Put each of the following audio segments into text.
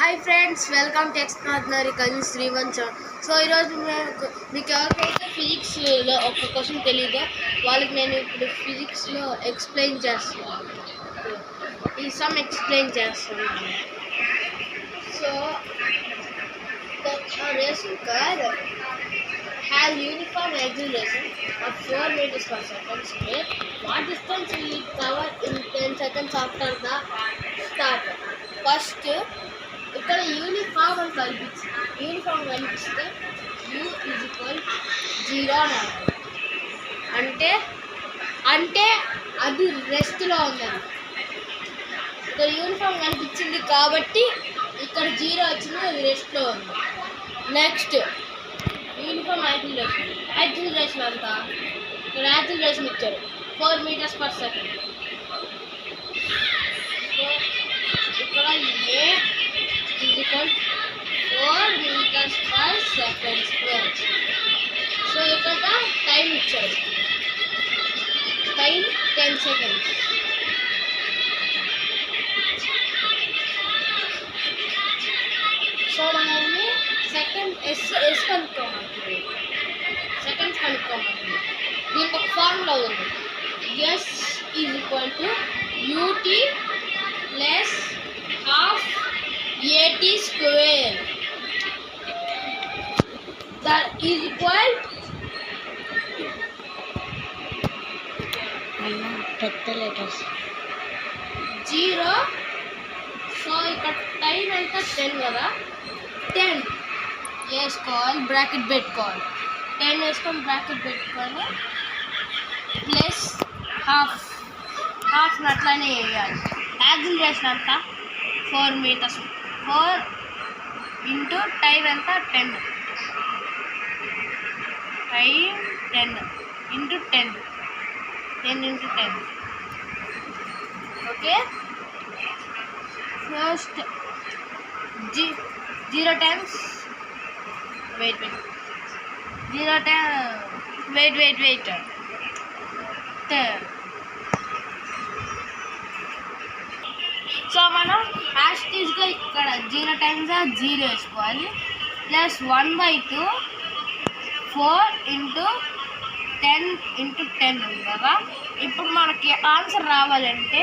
Hi friends, welcome to extraordinary cousins 317. So ఈరోజు మీకు ఎవరికైతే ఫిజిక్స్లో ఒక క్వశ్చన్ తెలీదో వాళ్ళకి నేను ఇప్పుడు ఫిజిక్స్లో ఎక్స్ప్లెయిన్ చేస్తున్నాను. ఈ సమ్ ఎక్స్ప్లెయిన్ చేస్తున్నాను. So racing car has uniform acceleration of 4 meters per second square. What distance will it cover in 10 seconds after the start? First, ఇక్కడ యూనిఫామ్ అని కనిపిస్తే u ఈజ్ ఈక్వల్ 0 అని అంటే అది రెస్ట్లో ఉందని. ఇక్కడ యూనిఫామ్ కనిపించింది కాబట్టి ఇక్కడ 0 వచ్చింది, అది రెస్ట్లో ఉంది. నెక్స్ట్ యూనిఫామ్ యాక్సిలరేషన్ అంతా ఇక్కడ యాక్సిలరేషన్ ఇచ్చారు 4 meters per second. సో ఇక్కడ a is equal to 4 meters per second square. So ఇక్కడ టైం ఇచ్చారు, టైం 10 seconds. సో మనల్ని సెకండ్స్ కనుక్కోమంటుంది, దీనికి ఒక ఫార్ములా ఉంది. S is equal to u t plus half AT square. That is equal letters 0. So ఇక్కడ time ఎంత 10 కదా, 10 వేసుకోవాలి, బ్రాకెట్ పెట్టుకోవాలి. 10 వేసుకొని బ్రాకెట్ పెట్టుకొని ప్లస్ హాఫ్ అట్లానే వేయాలి. యాక్సిలరేషన్ అంతా 4 meters, 4 ఇంటూ టైం ఎంత 10, time 10 into 10 into 10. Okay, first 0 times wait 10. So మనం యాస్టీజ్గా ఇక్కడ 0 times 0 వేసుకోవాలి, ప్లస్ 1/2 4 ఇంటూ 10 ఇంటూ 10 ఉంది కదా. ఇప్పుడు మనకి ఆన్సర్ రావాలంటే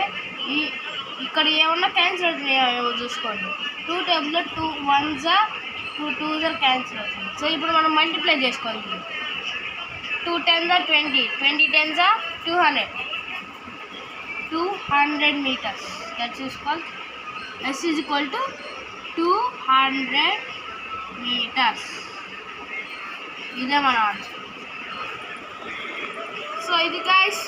ఇక్కడ ఏమన్నా క్యాన్సిల్ అవుతున్నాయో చూసుకోండి. 2 టేబుల్లో 2 1s 2 2s క్యాన్సిల్ అవుతుంది. సో ఇప్పుడు మనం మల్టిప్లై చేసుకోవాలి. 2 10s 20, 20 10s 200 meters. That is called S is equal to 200 meters. ఇదే మన ఆన్సర్. సో ఇది guys,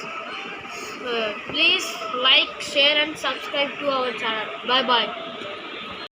please like, share and subscribe to our channel. Bye bye.